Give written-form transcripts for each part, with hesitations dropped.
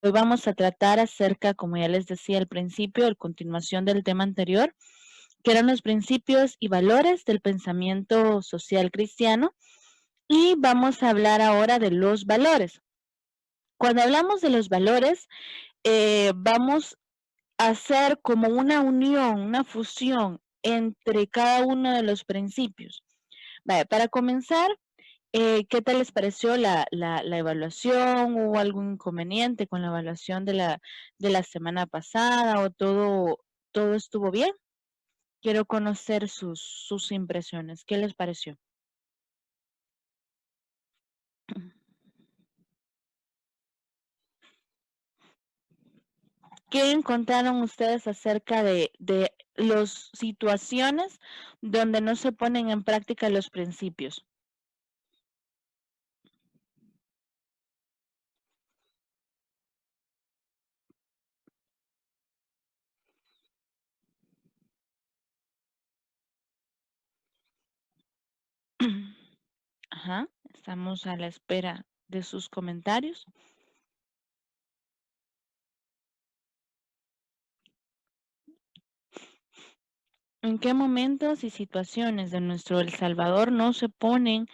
Hoy vamos a tratar acerca, como ya les decía al principio, la continuación del tema anterior, que eran los principios y valores del pensamiento social cristiano. Y vamos a hablar ahora de los valores. Cuando hablamos de los valores, vamos a hacer como una unión, una fusión entre cada uno de los principios. Vale, para comenzar, ¿qué tal les pareció la evaluación? ¿Hubo algún inconveniente con la evaluación de la semana pasada o todo estuvo bien? Quiero conocer sus impresiones. ¿Qué les pareció? ¿Qué encontraron ustedes acerca de las situaciones donde no se ponen en práctica los principios? Ajá, estamos a la espera de sus comentarios. ¿En qué momentos y situaciones de nuestro El Salvador no se ponen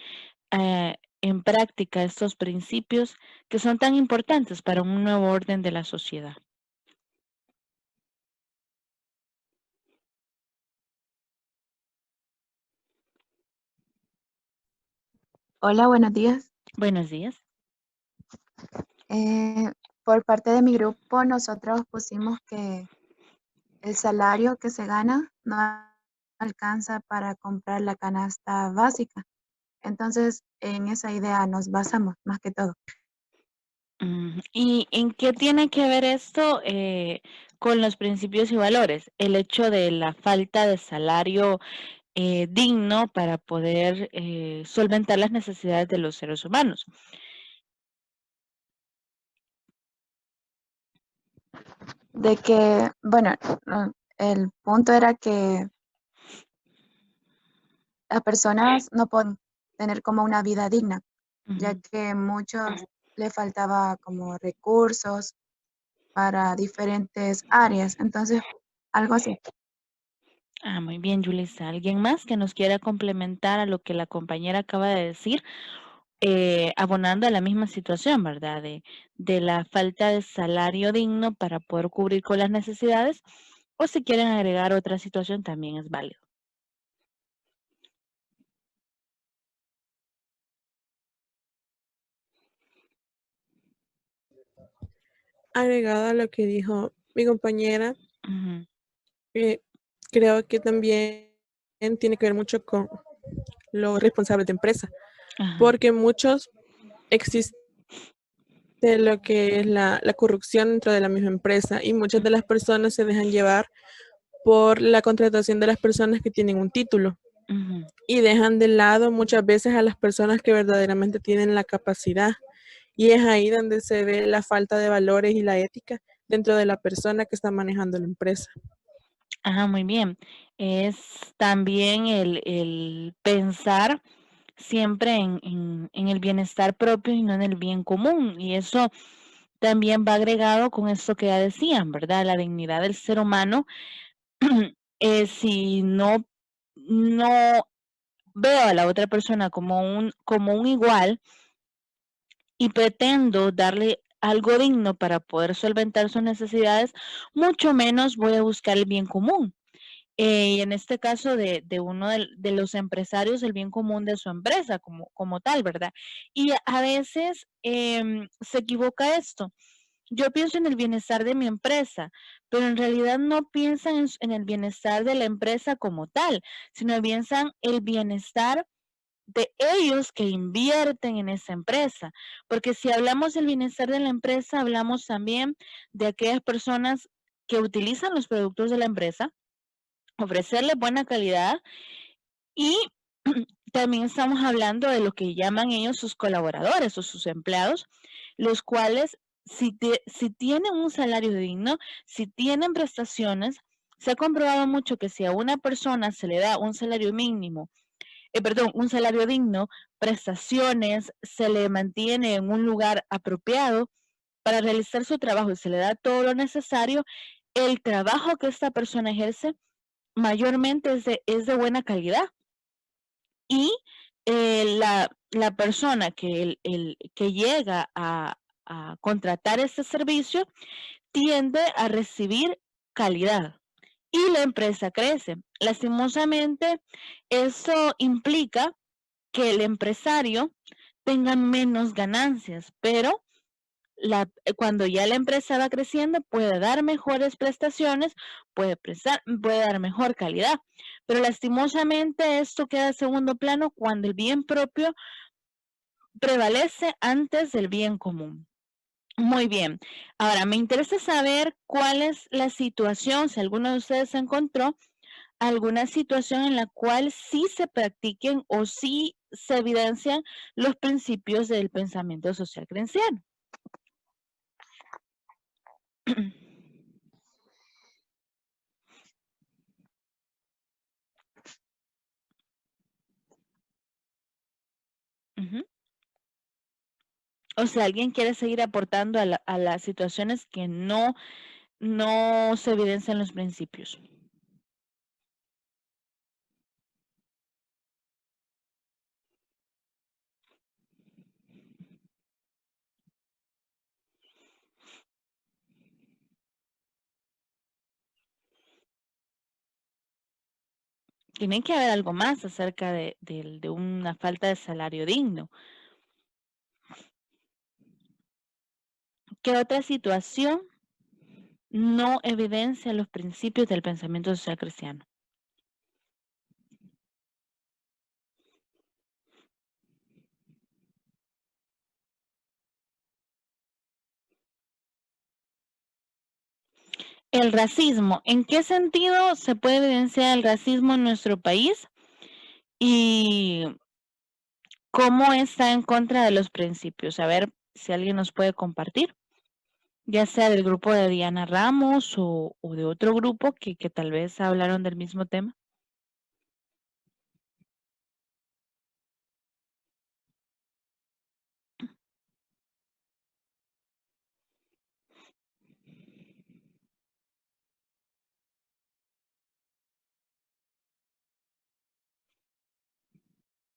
en práctica estos principios que son tan importantes para un nuevo orden de la sociedad? Hola, buenos días. Buenos días. Eh, por parte de mi grupo, nosotros pusimos que el salario que se gana no alcanza para comprar la canasta básica. Entonces, en esa idea nos basamos más que todo. ¿Y en qué tiene que ver esto con los principios y valores? El hecho de la falta de salario digno para poder solventar las necesidades de los seres humanos. De que, bueno, el punto era que las personas no pueden tener como una vida digna, ya Ujú. que muchos le faltaba como recursos para diferentes áreas. Entonces, algo así. Ah, muy bien, Julissa. ¿Alguien más que nos quiera complementar a lo que la compañera acaba de decir? Abonando a la misma situación, ¿verdad? De la falta de salario digno para poder cubrir con las necesidades, o si quieren agregar otra situación, también es válido. Agregado a lo que dijo mi compañera, Ujú. creo que también tiene que ver mucho con los responsables de empresa, Ajá. porque muchos existe lo que es la corrupción dentro de la misma empresa y muchas de las personas se dejan llevar por la contratación de las personas que tienen un título Ujú. y dejan de lado muchas veces a las personas que verdaderamente tienen la capacidad. Y es ahí donde se ve la falta de valores y la ética dentro de la persona que está manejando la empresa. Ajá, muy bien. Es también el pensar siempre en el bienestar propio y no en el bien común. Y eso también va agregado con esto que ya decían, ¿verdad? La dignidad del ser humano. Si no veo a la otra persona como un igual y pretendo darle algo digno para poder solventar sus necesidades, mucho menos voy a buscar el bien común. Y en este caso de uno de los empresarios, el bien común de su empresa como tal, ¿verdad? Y a veces se equivoca esto. Yo pienso en el bienestar de mi empresa, pero en realidad no piensan en el bienestar de la empresa como tal, sino piensan el bienestar de ellos que invierten en esa empresa. Porque si hablamos del bienestar de la empresa, hablamos también de aquellas personas que utilizan los productos de la empresa, ofrecerles buena calidad y también estamos hablando de lo que llaman ellos sus colaboradores o sus empleados, los cuales si tienen un salario digno, si tienen prestaciones, se ha comprobado mucho que si a una persona se le da un salario mínimo, perdón, un salario digno, prestaciones, se le mantiene en un lugar apropiado, para realizar su trabajo y se le da todo lo necesario, el trabajo que esta persona ejerce mayormente es de buena calidad. Y la persona que llega a contratar este servicio tiende a recibir calidad y la empresa crece. Lastimosamente, eso implica que el empresario tenga menos ganancias, pero cuando ya la empresa va creciendo, puede dar mejores prestaciones, puede dar mejor calidad. Pero lastimosamente esto queda en segundo plano cuando el bien propio prevalece antes del bien común. Muy bien. Ahora, me interesa saber cuál es la situación, si alguno de ustedes encontró alguna situación en la cual sí se practiquen o sí se evidencian los principios del pensamiento social creenciano. Ujú. O sea, alguien quiere seguir aportando a las situaciones que no se evidencian los principios. Tiene que haber algo más acerca de una falta de salario digno. ¿Qué otra situación no evidencia los principios del pensamiento social cristiano? El racismo. ¿En qué sentido se puede evidenciar el racismo en nuestro país? Y cómo está en contra de los principios. A ver si alguien nos puede compartir, ya sea del grupo de Diana Ramos o de otro grupo que tal vez hablaron del mismo tema.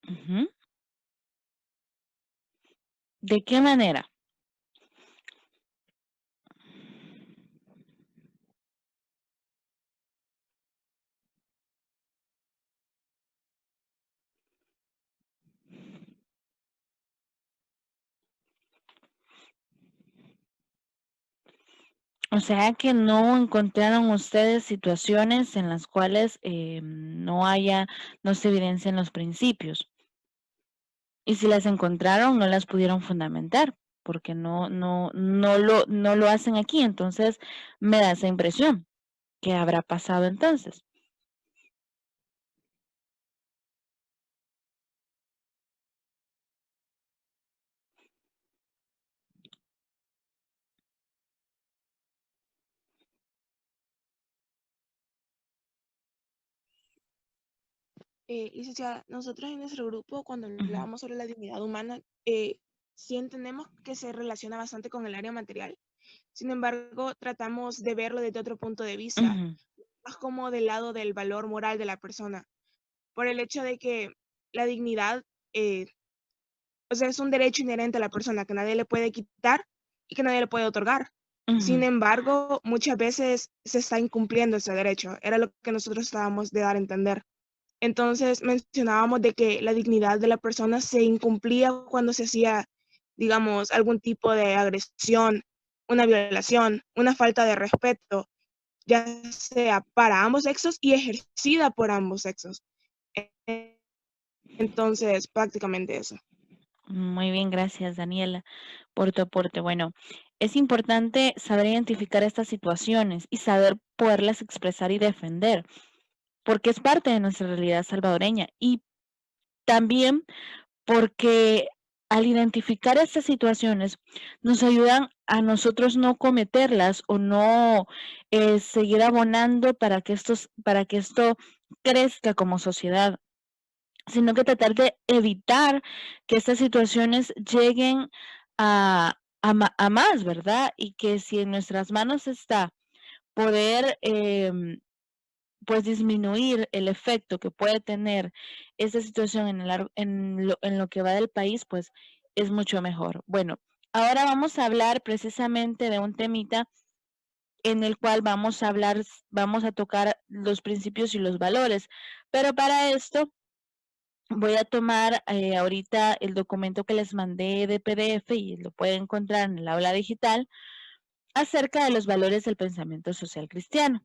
Ujú. ¿De qué manera? O sea que no encontraron ustedes situaciones en las cuales no se evidencian los principios. Y si las encontraron, no las pudieron fundamentar, porque no lo hacen aquí. Entonces, me da esa impresión. ¿Qué habrá pasado entonces? Licenciada, nosotros en nuestro grupo, cuando Ujú, hablábamos sobre la dignidad humana, sí entendemos que se relaciona bastante con el área material. Sin embargo, tratamos de verlo desde otro punto de vista, ujú, más como del lado del valor moral de la persona, por el hecho de que la dignidad, o sea, es un derecho inherente a la persona que nadie le puede quitar y que nadie le puede otorgar. Sin ujú. embargo, muchas veces se está incumpliendo ese derecho. Era lo que nosotros estábamos de dar a entender. Entonces mencionábamos de que la dignidad de la persona se incumplía cuando se hacía, digamos, algún tipo de agresión, una violación, una falta de respeto, ya sea para ambos sexos y ejercida por ambos sexos. Entonces, prácticamente eso. Muy bien, gracias, Daniela, por tu aporte. Bueno, es importante saber identificar estas situaciones y saber poderlas expresar y defender, porque es parte de nuestra realidad salvadoreña y también porque al identificar estas situaciones nos ayudan a nosotros no cometerlas o no seguir abonando para que esto crezca como sociedad, sino que tratar de evitar que estas situaciones lleguen a, a más, ¿verdad? Y que si en nuestras manos está poder pues disminuir el efecto que puede tener esa situación en lo que va del país, pues es mucho mejor. Bueno, ahora vamos a hablar precisamente de un temita en el cual vamos a tocar los principios y los valores, pero para esto voy a tomar ahorita el documento que les mandé de PDF y lo pueden encontrar en el aula digital acerca de los valores del pensamiento social cristiano.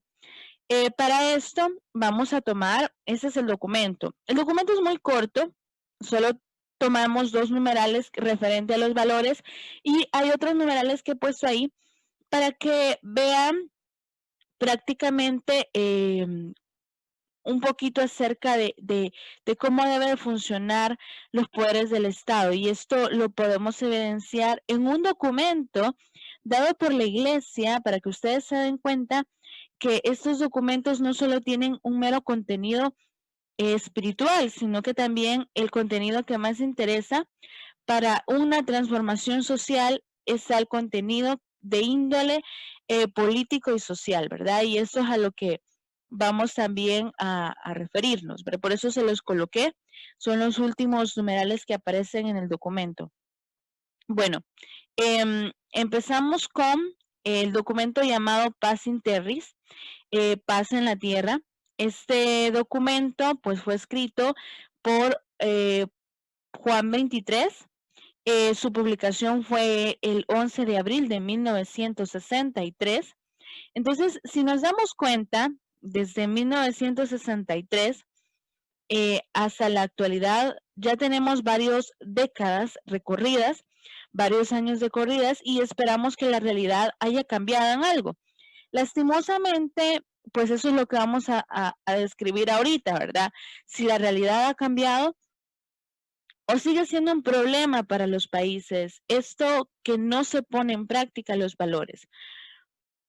Para esto vamos a tomar, ese es el documento. El documento es muy corto, solo tomamos 2 numerales referente a los valores y hay otros numerales que he puesto ahí para que vean prácticamente un poquito acerca de cómo deben funcionar los poderes del Estado. Y esto lo podemos evidenciar en un documento dado por la Iglesia para que ustedes se den cuenta que estos documentos no solo tienen un mero contenido espiritual, sino que también el contenido que más interesa para una transformación social es el contenido de índole político y social, ¿verdad? Y eso es a lo que vamos también a referirnos, pero por eso se los coloqué, son los últimos numerales que aparecen en el documento. Bueno, empezamos con el documento llamado Paz in Terris, Paz en la Tierra. Este documento pues fue escrito por Juan 23. Su publicación fue el 11 de abril de 1963. Entonces, si nos damos cuenta, desde 1963 hasta la actualidad, ya tenemos varias décadas recorridas, varios años de corridas y esperamos que la realidad haya cambiado en algo. Lastimosamente, pues eso es lo que vamos a describir ahorita, ¿verdad? Si la realidad ha cambiado o sigue siendo un problema para los países, esto que no se pone en práctica los valores.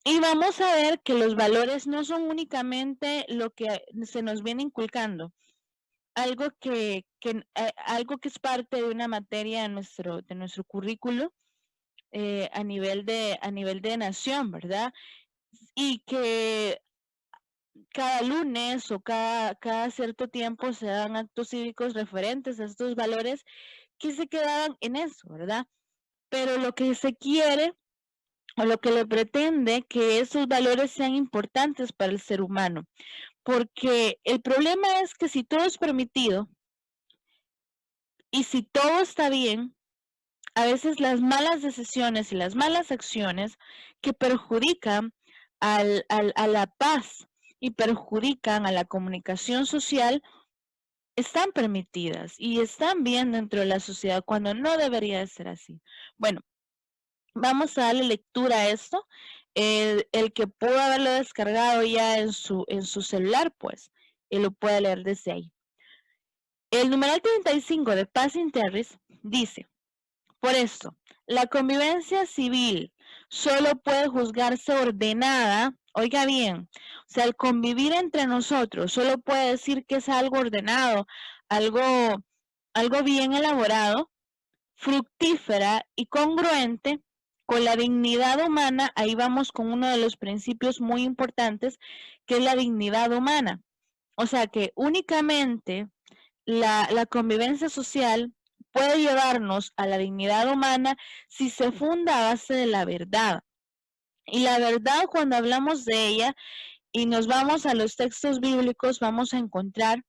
Y vamos a ver que los valores no son únicamente lo que se nos viene inculcando, algo algo que es parte de una materia de nuestro currículo a nivel de nación, ¿verdad? Y que cada lunes o cada cierto tiempo se dan actos cívicos referentes a estos valores que se quedaban en eso, ¿verdad? Pero lo que se quiere o lo que le pretende que esos valores sean importantes para el ser humano, porque el problema es que si todo es permitido y si todo está bien, a veces las malas decisiones y las malas acciones que perjudican a la paz y perjudican a la comunicación social están permitidas y están bien dentro de la sociedad cuando no debería de ser así. Bueno, vamos a darle lectura a esto. El que pudo haberlo descargado ya en su celular, pues, él lo puede leer desde ahí. El numeral 35 de Paz in Terris dice: por esto, la convivencia civil solo puede juzgarse ordenada, oiga bien, o sea, el convivir entre nosotros solo puede decir que es algo ordenado, algo, algo bien elaborado, fructífera y congruente con la dignidad humana. Ahí vamos con uno de los principios muy importantes, que es la dignidad humana. O sea que únicamente la convivencia social puede llevarnos a la dignidad humana si se funda a base de la verdad. Y la verdad, cuando hablamos de ella y nos vamos a los textos bíblicos, vamos a encontrar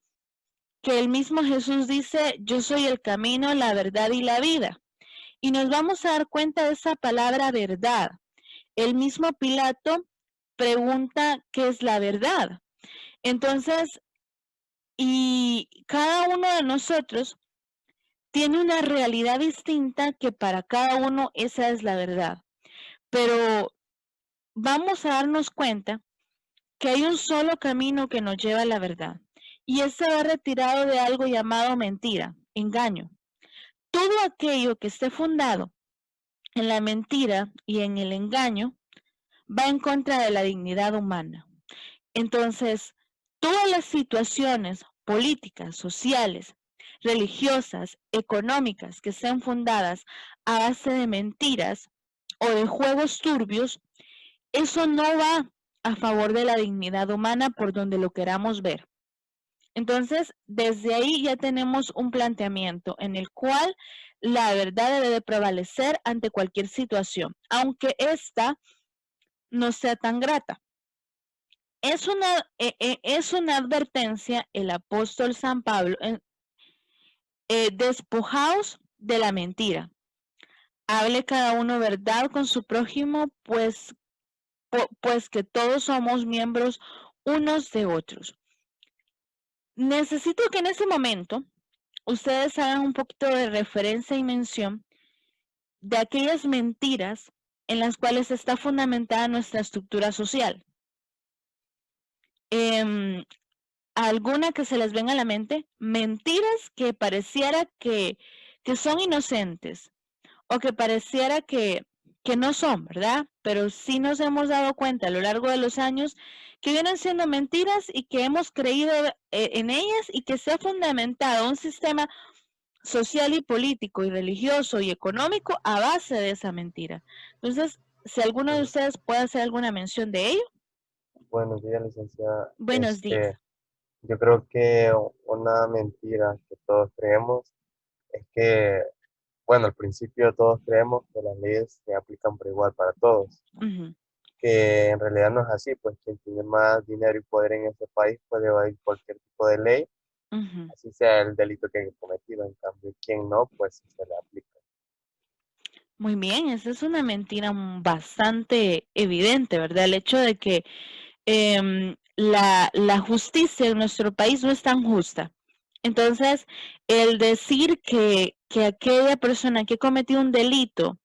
que el mismo Jesús dice: yo soy el camino, la verdad y la vida. Y nos vamos a dar cuenta de esa palabra verdad. El mismo Pilato pregunta qué es la verdad. Entonces, y cada uno de nosotros tiene una realidad distinta que para cada uno esa es la verdad. Pero vamos a darnos cuenta que hay un solo camino que nos lleva a la verdad. Y ese va retirado de algo llamado mentira, engaño. Todo aquello que esté fundado en la mentira y en el engaño va en contra de la dignidad humana. Entonces, todas las situaciones políticas, sociales, religiosas, económicas que sean fundadas a base de mentiras o de juegos turbios, eso no va a favor de la dignidad humana por donde lo queramos ver. Entonces, desde ahí ya tenemos un planteamiento en el cual la verdad debe de prevalecer ante cualquier situación, aunque ésta no sea tan grata. Es una advertencia el apóstol San Pablo, despojaos de la mentira. Hable cada uno verdad con su prójimo, pues que todos somos miembros unos de otros. Necesito que en ese momento ustedes hagan un poquito de referencia y mención de aquellas mentiras en las cuales está fundamentada nuestra estructura social. ¿Alguna que se les venga a la mente? Mentiras que pareciera que son inocentes o que pareciera que no son, ¿verdad? Pero sí nos hemos dado cuenta a lo largo de los años que vienen siendo mentiras y que hemos creído en ellas y que se ha fundamentado un sistema social y político y religioso y económico a base de esa mentira. Entonces, si alguno de ustedes puede hacer alguna mención de ello. Buenos días, licenciada. Buenos días. Yo creo que una mentira que todos creemos es que, bueno, al principio todos creemos que las leyes se aplican por igual para todos, que en realidad no es así, pues quien tiene más dinero y poder en ese país puede evadir cualquier tipo de ley, así sea el delito que haya cometido, en cambio quien no, pues sí se le aplica. Muy bien, esa es una mentira bastante evidente, ¿verdad? El hecho de que la justicia en nuestro país no es tan justa. Entonces, el decir que aquella persona que ha cometido un delito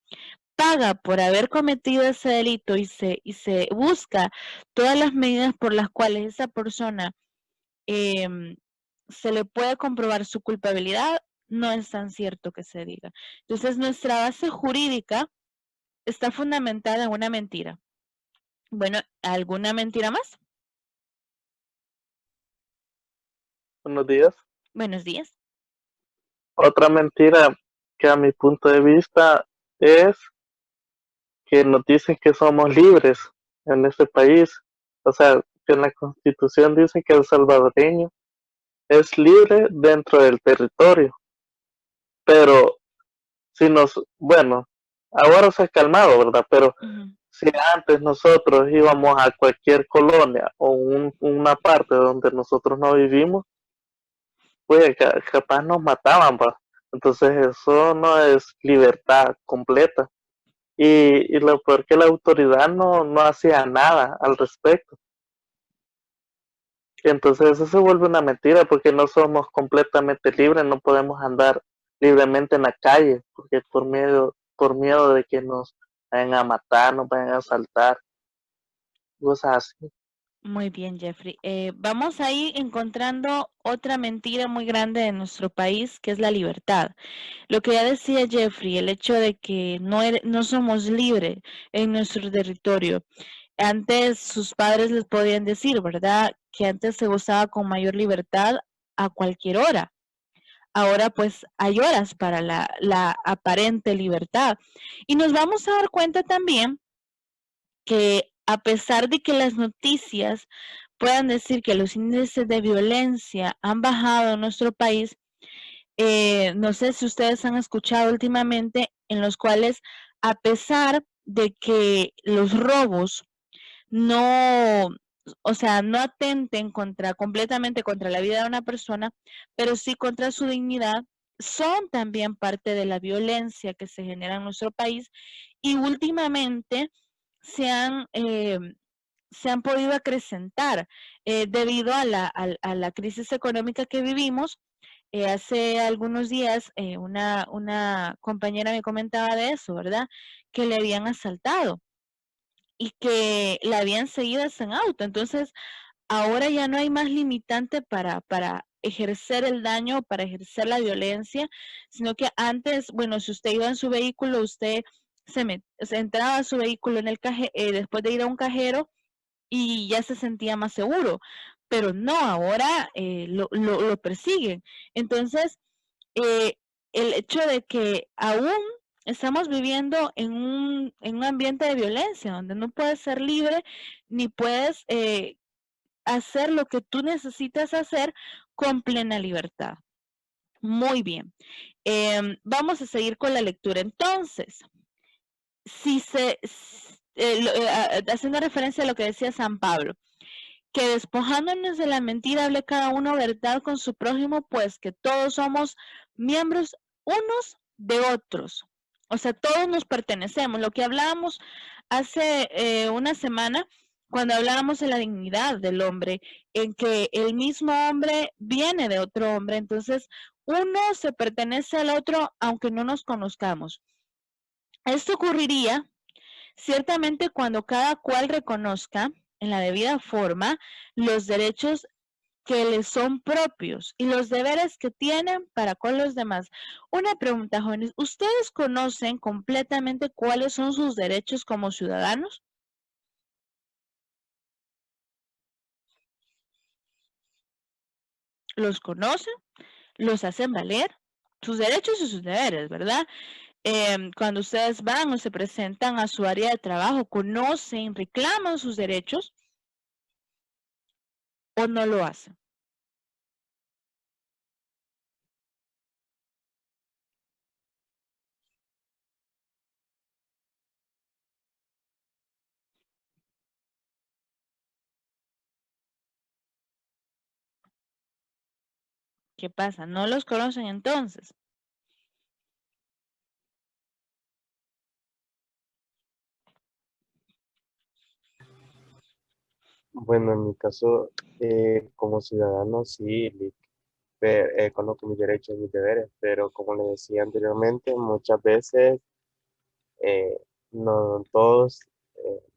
paga por haber cometido ese delito y se busca todas las medidas por las cuales esa persona se le puede comprobar su culpabilidad, no es tan cierto que se diga. Entonces, nuestra base jurídica está fundamentada en una mentira. Bueno, ¿alguna mentira más? Buenos días. Buenos días. Otra mentira que a mi punto de vista es que nos dicen que somos libres en este país. O sea, que en la Constitución dice que el salvadoreño es libre dentro del territorio. Pero bueno, ahora se ha calmado, ¿verdad? Pero si antes nosotros íbamos a cualquier colonia o una parte donde nosotros no vivimos, pues capaz nos mataban, ¿va? Entonces eso no es libertad completa. Y lo peor que la autoridad no hacía nada al respecto. Entonces eso se vuelve una mentira porque no somos completamente libres, no podemos andar libremente en la calle, porque por miedo de que nos vayan a matar, nos vayan a asaltar, cosas así. Muy bien, Jeffrey. Vamos a ir encontrando otra mentira muy grande de nuestro país, que es la libertad. Lo que ya decía Jeffrey, el hecho de que no somos libres en nuestro territorio. Antes sus padres les podían decir, ¿verdad? Que antes se gozaba con mayor libertad a cualquier hora. Ahora pues hay horas para la aparente libertad. Y nos vamos a dar cuenta también que a pesar de que las noticias puedan decir que los índices de violencia han bajado en nuestro país, no sé si ustedes han escuchado últimamente en los cuales, a pesar de que los robos no, o sea, no atenten completamente contra la vida de una persona, pero sí contra su dignidad, son también parte de la violencia que se genera en nuestro país y últimamente se han podido acrecentar debido a la crisis económica que vivimos. Hace algunos días una compañera me comentaba de eso, ¿verdad? Que le habían asaltado y que la habían seguido en auto. Entonces, ahora ya no hay más limitante para ejercer el daño, para ejercer la violencia, sino que antes, bueno, si usted iba en su vehículo, usted se entraba a su vehículo en el después de ir a un cajero y ya se sentía más seguro. Pero no, ahora lo persiguen. Entonces, el hecho de que aún estamos viviendo en un ambiente de violencia, donde no puedes ser libre ni puedes hacer lo que tú necesitas hacer con plena libertad. Muy bien. Vamos a seguir con la lectura. Entonces, si haciendo referencia a lo que decía San Pablo, que despojándonos de la mentira hable cada uno verdad con su prójimo, pues que todos somos miembros unos de otros. O sea, todos nos pertenecemos. Lo que hablábamos hace una semana, cuando hablábamos de la dignidad del hombre, en que el mismo hombre viene de otro hombre, entonces uno se pertenece al otro aunque no nos conozcamos. Esto ocurriría ciertamente cuando cada cual reconozca en la debida forma los derechos que les son propios y los deberes que tienen para con los demás. Una pregunta, jóvenes, ¿ustedes conocen completamente cuáles son sus derechos como ciudadanos? ¿Los conocen? ¿Los hacen valer? Sus derechos y sus deberes, ¿verdad? Cuando ustedes van o se presentan a su área de trabajo, ¿conocen, reclaman sus derechos o no lo hacen? ¿Qué pasa? ¿No los conocen entonces? Bueno, en mi caso, como ciudadano, sí, conozco mis derechos y mis deberes, pero como les decía anteriormente, muchas veces eh, no todos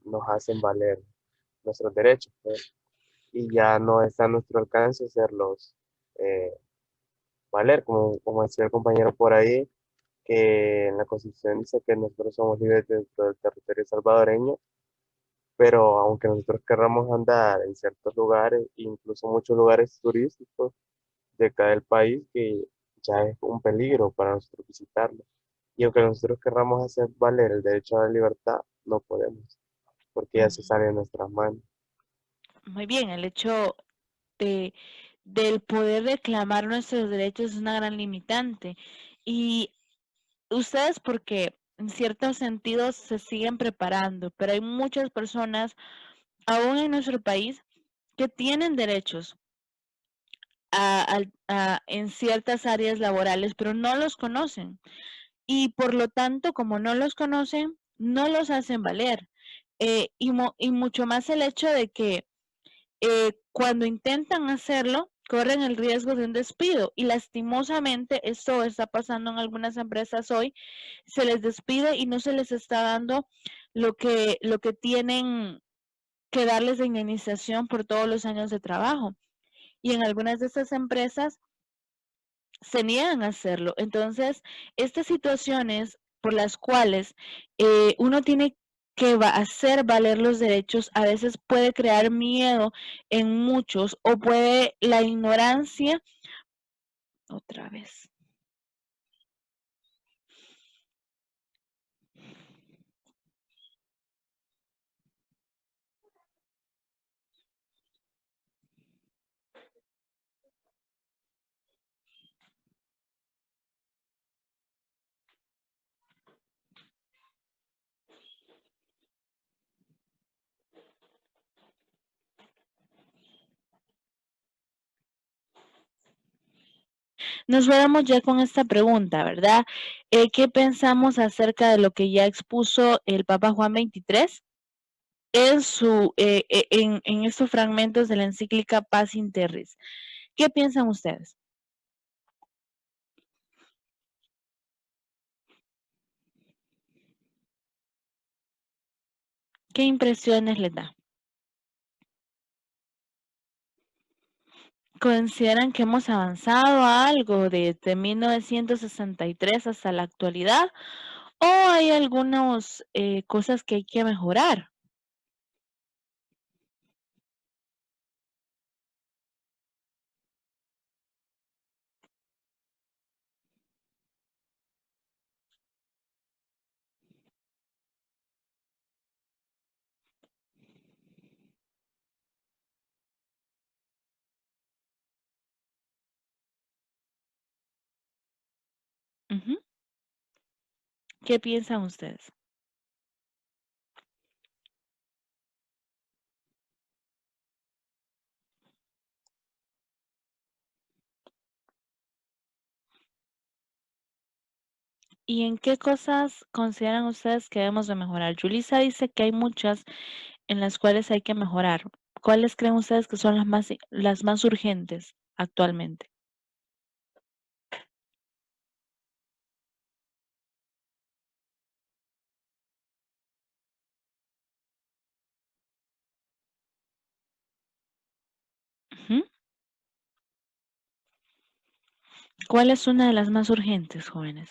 nos hacen valer nuestros derechos, pues, y ya no está a nuestro alcance hacerlos eh, valer, como decía el compañero por ahí, que en la Constitución dice que nosotros somos libres dentro del territorio salvadoreño, pero aunque nosotros querramos andar en ciertos lugares, incluso muchos lugares turísticos de acá del país, que ya es un peligro para nosotros visitarlo. Y aunque nosotros querramos hacer valer el derecho a la libertad, no podemos, porque ya se sale de nuestras manos. Muy bien, el hecho de, del poder reclamar nuestros derechos es una gran limitante. Y ustedes porque en ciertos sentidos se siguen preparando, pero hay muchas personas aún en nuestro país que tienen derechos en ciertas áreas laborales, pero no los conocen. Y por lo tanto, como no los conocen, no los hacen valer. Y mucho más el hecho de que cuando intentan hacerlo, corren el riesgo de un despido. Y lastimosamente, esto está pasando en algunas empresas hoy, se les despide y no se les está dando lo que tienen que darles de indemnización por todos los años de trabajo. Y en algunas de estas empresas se niegan a hacerlo. Entonces, estas situaciones por las cuales uno tiene que hacer valer los derechos, a veces puede crear miedo en muchos o puede la ignorancia, otra vez. Nos vamos ya con esta pregunta, ¿verdad? ¿Qué pensamos acerca de lo que ya expuso el Papa Juan XXIII en estos fragmentos de la encíclica Paz in Terris? ¿Qué piensan ustedes? ¿Qué impresiones les da? ¿Consideran que hemos avanzado a algo desde 1963 hasta la actualidad? ¿O hay algunas cosas que hay que mejorar? ¿Qué piensan ustedes? ¿Y en qué cosas consideran ustedes que debemos de mejorar? Julissa dice que hay muchas en las cuales hay que mejorar. ¿Cuáles creen ustedes que son las más urgentes actualmente? Ujú. ¿Cuál es una de las más urgentes, jóvenes?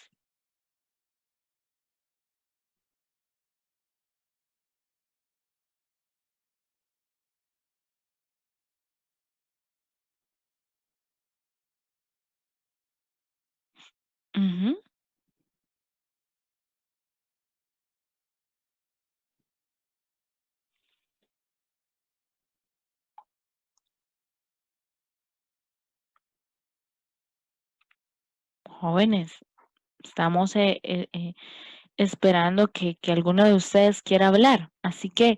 Ujú. Jóvenes, estamos esperando que alguno de ustedes quiera hablar. Así que,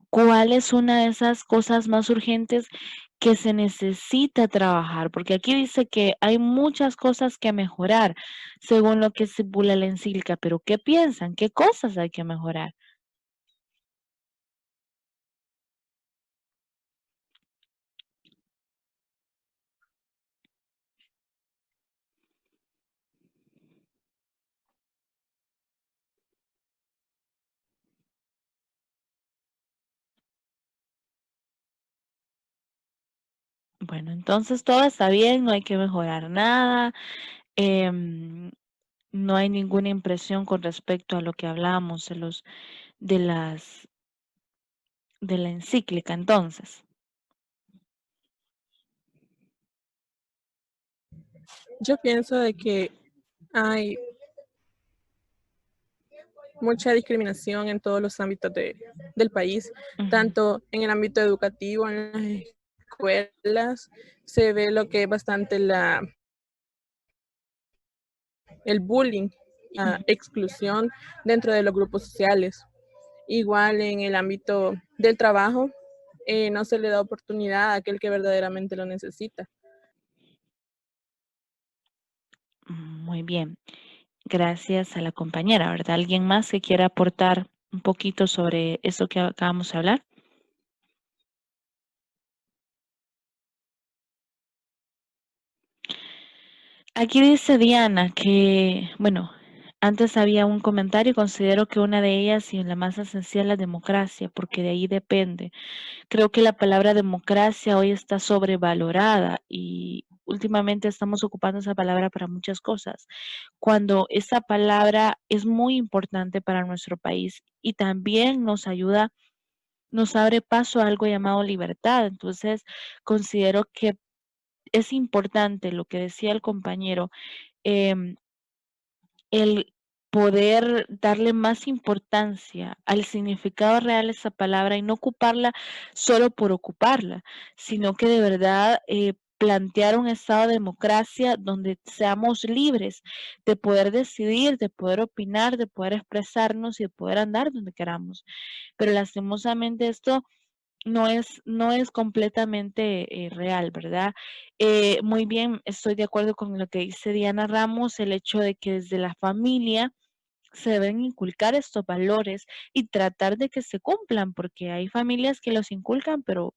¿cuál es una de esas cosas más urgentes que se necesita trabajar? Porque aquí dice que hay muchas cosas que mejorar según lo que estipula la encíclica, pero ¿qué piensan? ¿Qué cosas hay que mejorar? Bueno, entonces todo está bien, no hay que mejorar nada, em, no hay ninguna impresión con respecto a lo que hablamos de las de la encíclica, entonces. Yo pienso de que hay mucha discriminación en todos los ámbitos del país, Ujú. tanto en el ámbito educativo, en las escuelas, se ve lo que es bastante el bullying, la exclusión dentro de los grupos sociales. Igual en el ámbito del trabajo, no se le da oportunidad a aquel que verdaderamente lo necesita. Muy bien. Gracias a la compañera, ¿verdad? ¿Alguien más que quiera aportar un poquito sobre eso que acabamos de hablar? Aquí dice Diana que, bueno, antes había un comentario y considero que una de ellas y la más esencial es la democracia, porque de ahí depende. Creo que la palabra democracia hoy está sobrevalorada y últimamente estamos ocupando esa palabra para muchas cosas, cuando esa palabra es muy importante para nuestro país y también nos ayuda, nos abre paso a algo llamado libertad. Entonces, considero que es importante lo que decía el compañero, em, el poder darle más importancia al significado real de esa palabra y no ocuparla solo por ocuparla, sino que de verdad plantear un estado de democracia donde seamos libres de poder decidir, de poder opinar, de poder expresarnos y de poder andar donde queramos. Pero lastimosamente esto no es completamente real, ¿verdad? Muy bien, estoy de acuerdo con lo que dice Diana Ramos, el hecho de que desde la familia se deben inculcar estos valores y tratar de que se cumplan, porque hay familias que los inculcan, pero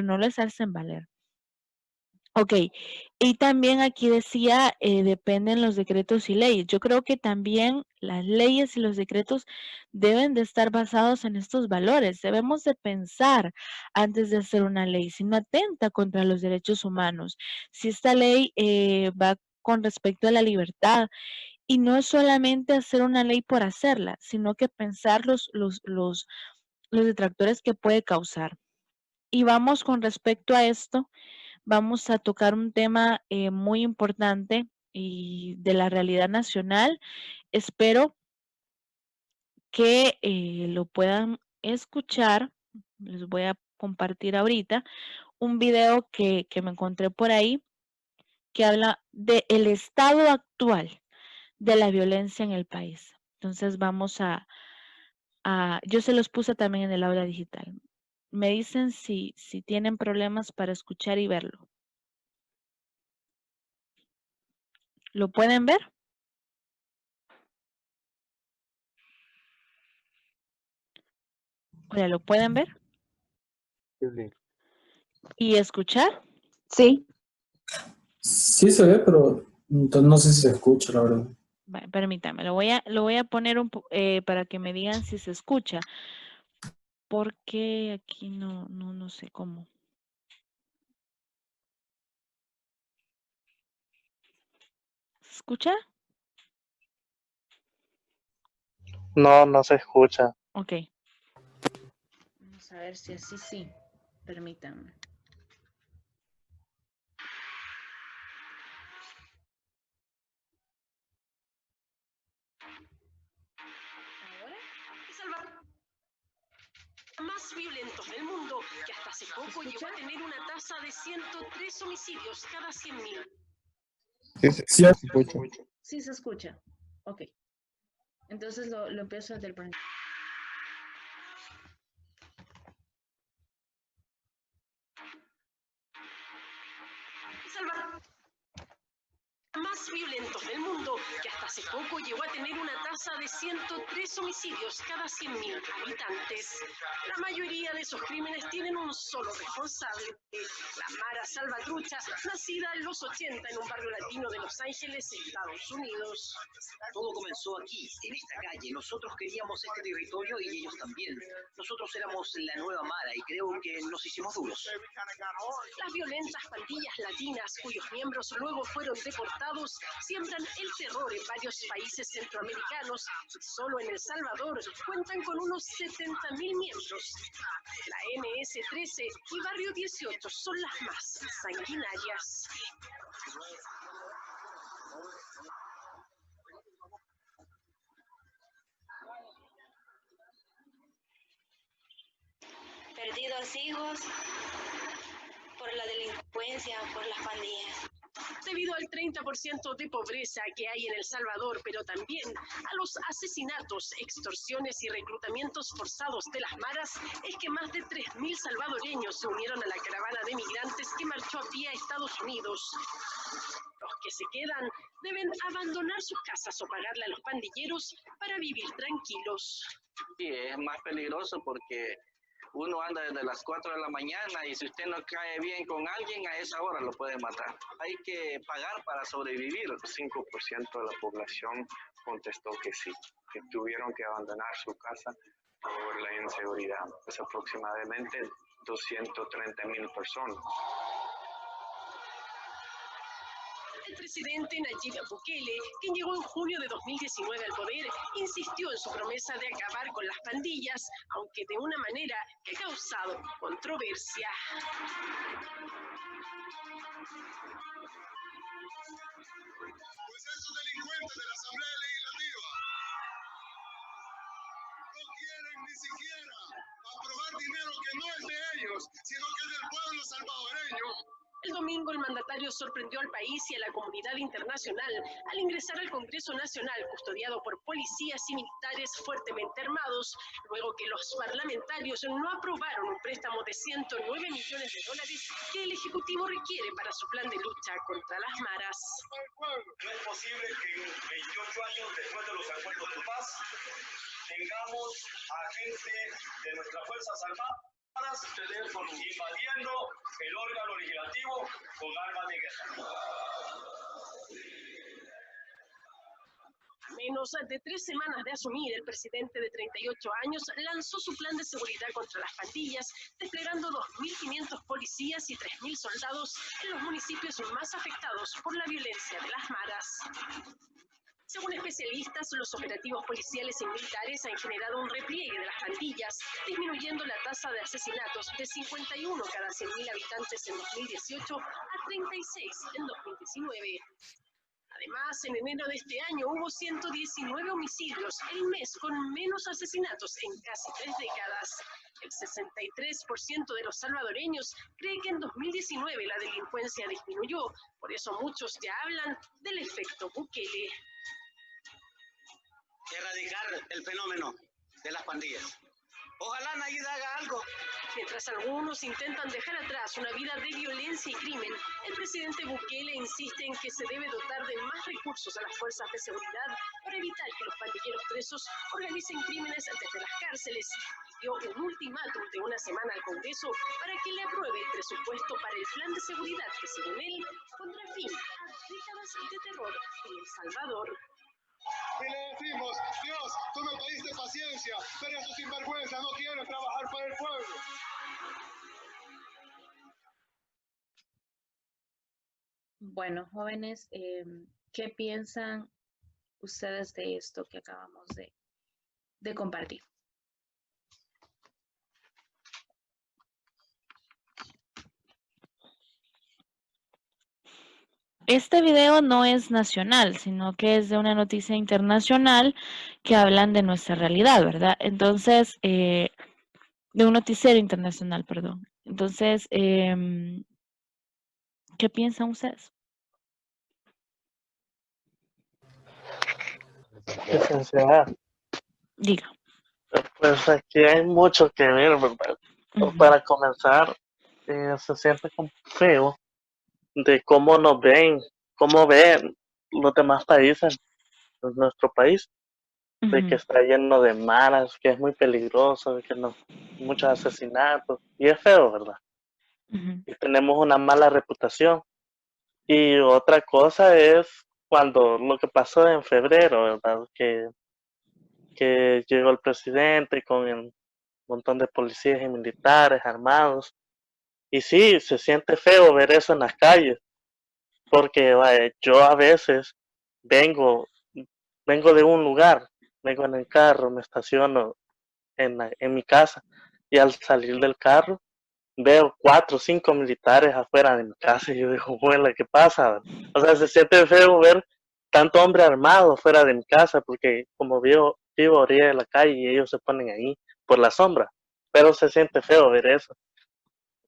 no les hacen valer. Ok, y también aquí decía, dependen los decretos y leyes. Yo creo que también las leyes y los decretos deben de estar basados en estos valores. Debemos de pensar antes de hacer una ley, si no atenta contra los derechos humanos, si esta ley va con respecto a la libertad. Y no es solamente hacer una ley por hacerla, sino que pensar los detractores que puede causar. Y vamos con respecto a esto, vamos a tocar un tema muy importante y de la realidad nacional. Espero que lo puedan escuchar. Les voy a compartir ahorita un video que me encontré por ahí que habla del estado actual de la violencia en el país. Entonces vamos yo se los puse también en el aula digital. Me dicen si tienen problemas para escuchar y verlo. ¿Lo pueden ver? Hola, ¿lo pueden ver? Sí. ¿Y escuchar? Sí. Sí se ve, pero no sé si se escucha, la verdad. Vale, permítame, lo voy a poner para que me digan si se escucha. Porque aquí no sé cómo. ¿Se escucha? No, no se escucha. Ok. Vamos a ver si así sí. Permítanme. ¿Ahora? Más violentos del mundo, que hasta hace poco llegó a tener una tasa de 103 homicidios cada 100.000. Sí, Sí, se escucha. Sí se escucha. Ok. Entonces lo empiezo desde el principio. Más violentos del mundo, que hasta hace poco llegó a tener una tasa de 103 homicidios cada 100.000 habitantes. La mayoría de esos crímenes tienen un solo responsable, la Mara Salvatrucha, nacida en los 80 en un barrio latino de Los Ángeles, Estados Unidos. Todo comenzó aquí, en esta calle. Nosotros queríamos este territorio y ellos también. Nosotros éramos la nueva Mara y creo que nos hicimos duros. Las violentas pandillas latinas, cuyos miembros luego fueron deportados, siembran el terror en varios países centroamericanos y solo en El Salvador cuentan con unos 70.000 miembros. La MS-13 y Barrio 18 son las más sanguinarias. Perdí 2 hijos por la delincuencia, por las pandillas. Debido al 30% de pobreza que hay en El Salvador, pero también a los asesinatos, extorsiones y reclutamientos forzados de las maras, es que más de 3.000 salvadoreños se unieron a la caravana de migrantes que marchó a pie a Estados Unidos. Los que se quedan deben abandonar sus casas o pagarle a los pandilleros para vivir tranquilos. Sí, es más peligroso porque uno anda desde las 4 de la mañana y si usted no cae bien con alguien, a esa hora lo puede matar. Hay que pagar para sobrevivir. 5% de la población contestó que sí, que tuvieron que abandonar su casa por la inseguridad. Es aproximadamente 230.000 personas. El presidente Nayib Bukele, quien llegó en junio de 2019 al poder, insistió en su promesa de acabar con las pandillas, aunque de una manera que ha causado controversia. Pues estos delincuentes de la Asamblea Legislativa no quieren ni siquiera aprobar dinero que no es de ellos, sino que es del pueblo salvadoreño. El domingo el mandatario sorprendió al país y a la comunidad internacional al ingresar al Congreso Nacional custodiado por policías y militares fuertemente armados, luego que los parlamentarios no aprobaron un préstamo de 109 millones de dólares que el Ejecutivo requiere para su plan de lucha contra las maras. No es posible que 28 años después de los acuerdos de paz tengamos a gente de nuestras Fuerzas Armadas invadiendo el órgano legislativo con armas de guerra. A menos de 3 semanas de asumir, el presidente de 38 años lanzó su plan de seguridad contra las pandillas, desplegando 2.500 policías y 3.000 soldados en los municipios más afectados por la violencia de las maras. Según especialistas, los operativos policiales y militares han generado un repliegue de las pandillas, disminuyendo la tasa de asesinatos de 51 cada 100.000 habitantes en 2018 a 36 en 2019. Además, en enero de este año hubo 119 homicidios, el mes con menos asesinatos en casi 3 décadas. El 63% de los salvadoreños cree que en 2019 la delincuencia disminuyó, por eso muchos ya hablan del efecto Bukele. erradicar el fenómeno de las pandillas. Ojalá Nayib haga algo. Mientras algunos intentan dejar atrás una vida de violencia y crimen, el presidente Bukele insiste en que se debe dotar de más recursos a las fuerzas de seguridad para evitar que los pandilleros presos organicen crímenes desde las cárceles. Dio un ultimátum de una semana al Congreso para que le apruebe el presupuesto para el plan de seguridad que, según él, pondrá fin a décadas de terror en El Salvador. Y le decimos, Dios, tú me pediste paciencia, pero esos sinvergüenzas no quieren trabajar para el pueblo. Bueno, jóvenes, ¿qué piensan ustedes de esto que acabamos de compartir? Este video no es nacional, sino que es de una noticia internacional que hablan de nuestra realidad, ¿verdad? Entonces, de un noticiero internacional, perdón. Entonces, ¿qué piensan ustedes? Licenciada, Diga. pues aquí hay mucho que ver, ¿verdad? Para comenzar, se siente como feo de cómo nos ven, cómo ven los demás países, pues, nuestro país, de que está lleno de maras, que es muy peligroso, de que no, muchos asesinatos, y es feo, ¿verdad? Y tenemos una mala reputación. Y otra cosa es cuando lo que pasó en febrero, ¿verdad? Que llegó el presidente con un montón de policías y militares armados. Y sí, se siente feo ver eso en las calles, porque vaya, yo a veces vengo de un lugar, vengo en el carro, me estaciono en mi casa y al salir del carro veo 4 o 5 militares afuera de mi casa y yo digo, bueno, ¿qué pasa? O sea, se siente feo ver tanto hombre armado fuera de mi casa porque como vivo a orilla de la calle y ellos se ponen ahí por la sombra, pero se siente feo ver eso.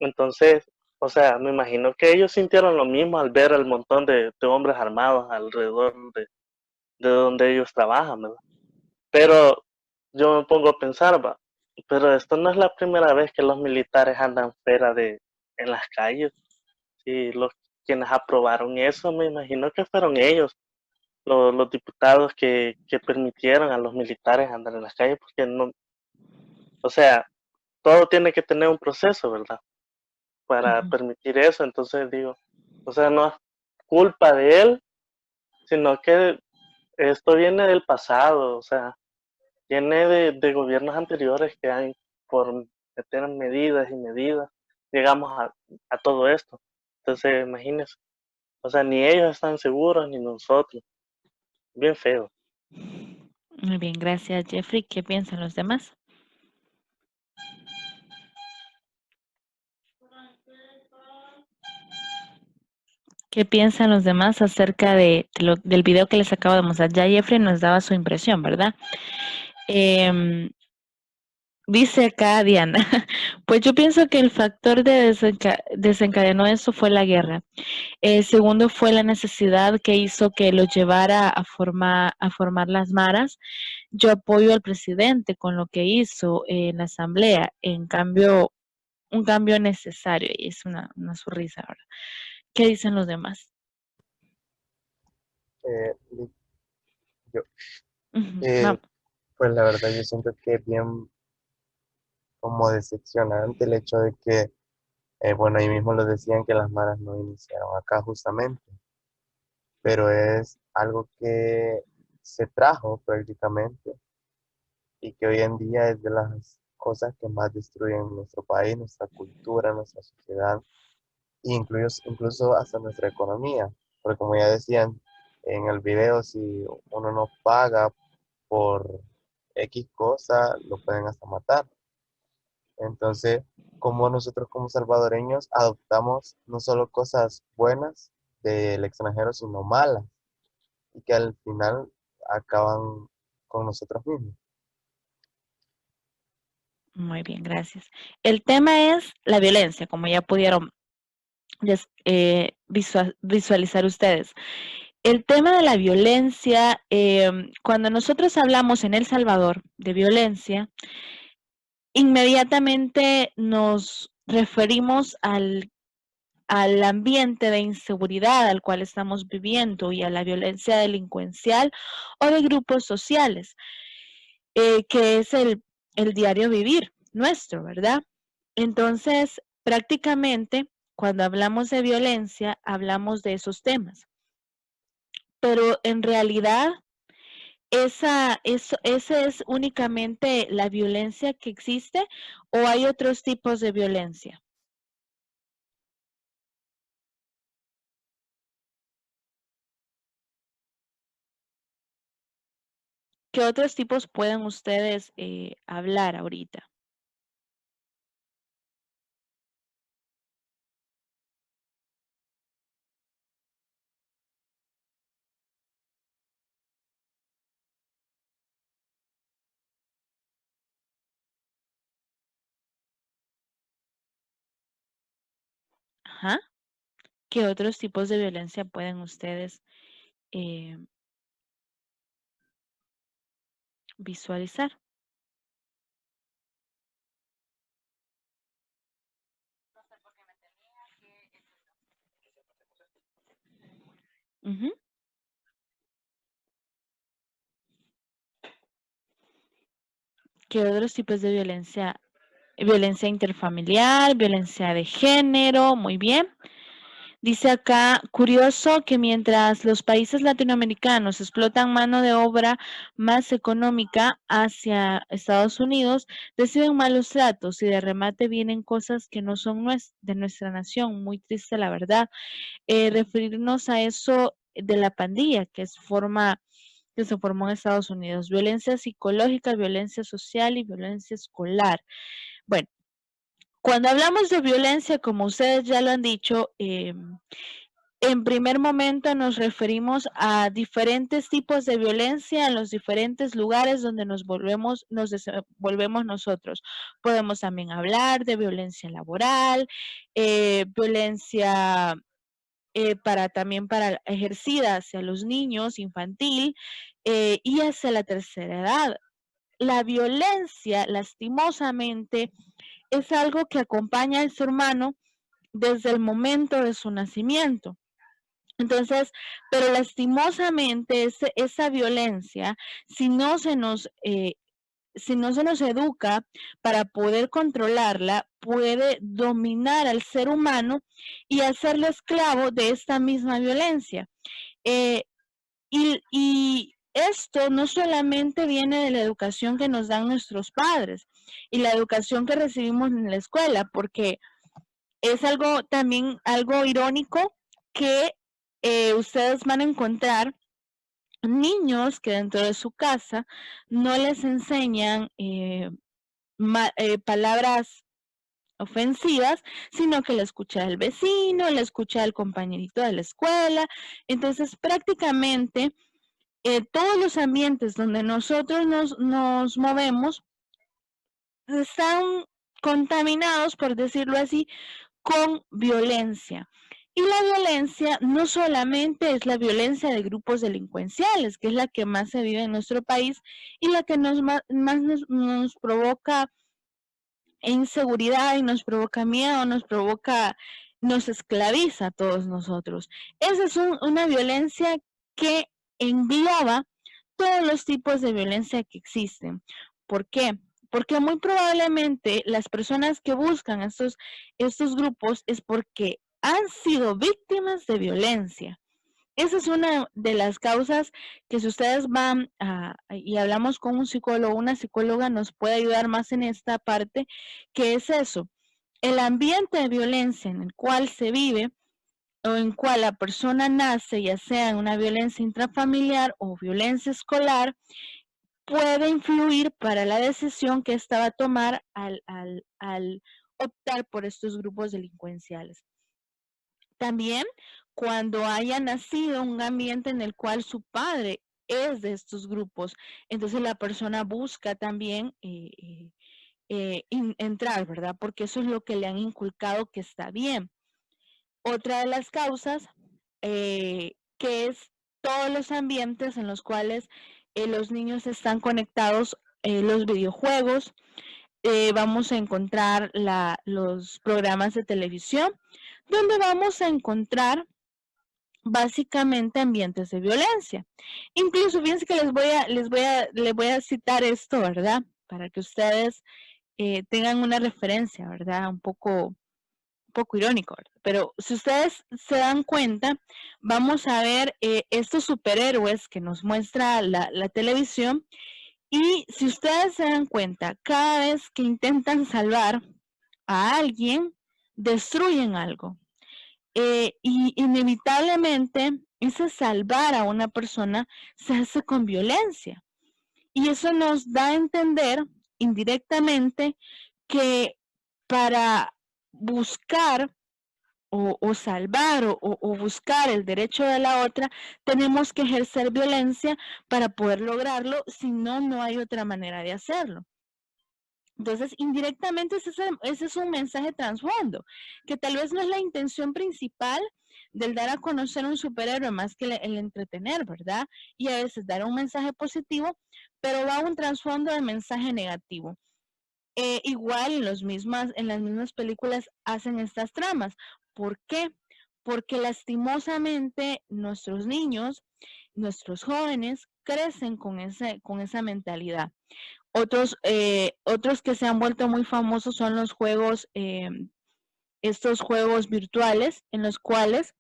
Entonces, o sea, me imagino que ellos sintieron lo mismo al ver el montón de hombres armados alrededor de donde ellos trabajan, ¿verdad? Pero yo me pongo a pensar, va, pero esto no es la primera vez que los militares andan fuera en las calles. Y quienes aprobaron eso, me imagino que fueron ellos, los diputados que permitieron a los militares andar en las calles, porque no, o sea, todo tiene que tener un proceso, ¿verdad? Para permitir eso, entonces digo, o sea, no es culpa de él, sino que esto viene del pasado, o sea, viene de gobiernos anteriores que han, por meter medidas y medidas, llegamos a todo esto. Entonces, imagínense, o sea, ni ellos están seguros, ni nosotros. Bien feo. Muy bien, gracias, Jeffrey. ¿Qué piensan los demás? ¿Qué piensan los demás acerca del video que les acabo de mostrar? Ya Jeffrey nos daba su impresión, ¿verdad? Dice acá Diana, pues yo pienso que el factor de desencadenó eso fue la guerra. El segundo fue la necesidad que hizo que lo llevara a formar las maras. Yo apoyo al presidente con lo que hizo en la asamblea, un cambio necesario, y es una sonrisa ahora. ¿Qué dicen los demás? Pues la verdad yo siento que es bien como decepcionante el hecho de que, bueno, ahí mismo lo decían que las maras no iniciaron acá justamente, pero es algo que se trajo prácticamente y que hoy en día es de las cosas que más destruyen nuestro país, nuestra cultura, nuestra sociedad, e incluso hasta nuestra economía, porque como ya decían en el video, si uno no paga por X cosa, lo pueden hasta matar. Entonces, como nosotros como salvadoreños adoptamos no solo cosas buenas del extranjero, sino malas, y que al final acaban con nosotros mismos. Muy bien, gracias. El tema es la violencia, como ya pudieron visualizar ustedes. el tema de la violencia, cuando nosotros hablamos en El Salvador de violencia, inmediatamente nos referimos al ambiente de inseguridad al cual estamos viviendo y a la violencia delincuencial o de grupos sociales, que es el diario vivir nuestro, ¿verdad? Entonces, prácticamente, cuando hablamos de violencia, hablamos de esos temas. Pero en realidad, esa es únicamente la violencia que existe, ¿o hay otros tipos de violencia? ¿Qué otros tipos pueden ustedes hablar ahorita? Ajá. ¿Qué otros tipos de violencia pueden ustedes visualizar? Ujú. ¿Qué otros tipos de violencia? Violencia interfamiliar, violencia de género, muy bien. Dice acá, curioso que mientras los países latinoamericanos explotan mano de obra más económica hacia Estados Unidos, reciben malos tratos y de remate vienen cosas que no son de nuestra nación. Muy triste, la verdad. Referirnos a eso de la pandilla que se formó en Estados Unidos. Violencia psicológica, violencia social y violencia escolar. Bueno, cuando hablamos de violencia, como ustedes ya lo han dicho, en primer momento nos referimos a diferentes tipos de violencia en los diferentes lugares donde nos desenvolvemos nosotros. Podemos también hablar de violencia laboral, violencia también para ejercida hacia los niños, infantil, y hacia la tercera edad. La violencia, lastimosamente, es algo que acompaña al ser humano desde el momento de su nacimiento. Entonces, pero lastimosamente esa violencia, si no se nos educa para poder controlarla, puede dominar al ser humano y hacerlo esclavo de esta misma violencia. Y esto no solamente viene de la educación que nos dan nuestros padres y la educación que recibimos en la escuela, porque es algo también algo irónico que ustedes van a encontrar niños que dentro de su casa no les enseñan palabras ofensivas, sino que la escucha el vecino, la escucha el compañerito de la escuela. Entonces, prácticamente todos los ambientes donde nosotros nos movemos están contaminados, por decirlo así, con violencia. Y la violencia no solamente es la violencia de grupos delincuenciales, que es la que más se vive en nuestro país y la que más nos provoca inseguridad y nos provoca miedo, nos esclaviza a todos nosotros. Esa es una violencia que engloba todos los tipos de violencia que existen. ¿Por qué? Porque muy probablemente las personas que buscan estos grupos es porque han sido víctimas de violencia. Esa es una de las causas que si ustedes van y hablamos con un psicólogo, una psicóloga nos puede ayudar más en esta parte, que es eso, el ambiente de violencia en el cual se vive o en cual la persona nace, ya sea en una violencia intrafamiliar o violencia escolar, puede influir para la decisión que ésta va a tomar al optar por estos grupos delincuenciales. También cuando haya nacido un ambiente en el cual su padre es de estos grupos, entonces la persona busca también entrar, ¿verdad? Porque eso es lo que le han inculcado que está bien. Otra de las causas que es todos los ambientes en los cuales los niños están conectados, los videojuegos, vamos a encontrar los programas de televisión, donde vamos a encontrar básicamente ambientes de violencia. Incluso fíjense que les voy a citar esto, ¿verdad? Para que ustedes tengan una referencia, ¿verdad? Un poco irónico, ¿verdad? Pero si ustedes se dan cuenta, vamos a ver estos superhéroes que nos muestra la televisión, y si ustedes se dan cuenta, cada vez que intentan salvar a alguien, destruyen algo. Y inevitablemente ese salvar a una persona se hace con violencia. Y eso nos da a entender indirectamente que para buscar o salvar o buscar el derecho de la otra, tenemos que ejercer violencia para poder lograrlo, si no, no hay otra manera de hacerlo. Entonces, indirectamente ese es un mensaje trasfondo, que tal vez no es la intención principal del dar a conocer un superhéroe más que el entretener, ¿verdad? Y a veces dar un mensaje positivo, pero va un trasfondo de mensaje negativo. Igual en las mismas películas hacen estas tramas. ¿Por qué? Porque lastimosamente nuestros niños, nuestros jóvenes crecen con esa mentalidad. Otros que se han vuelto muy famosos son los juegos, estos juegos virtuales en los cuales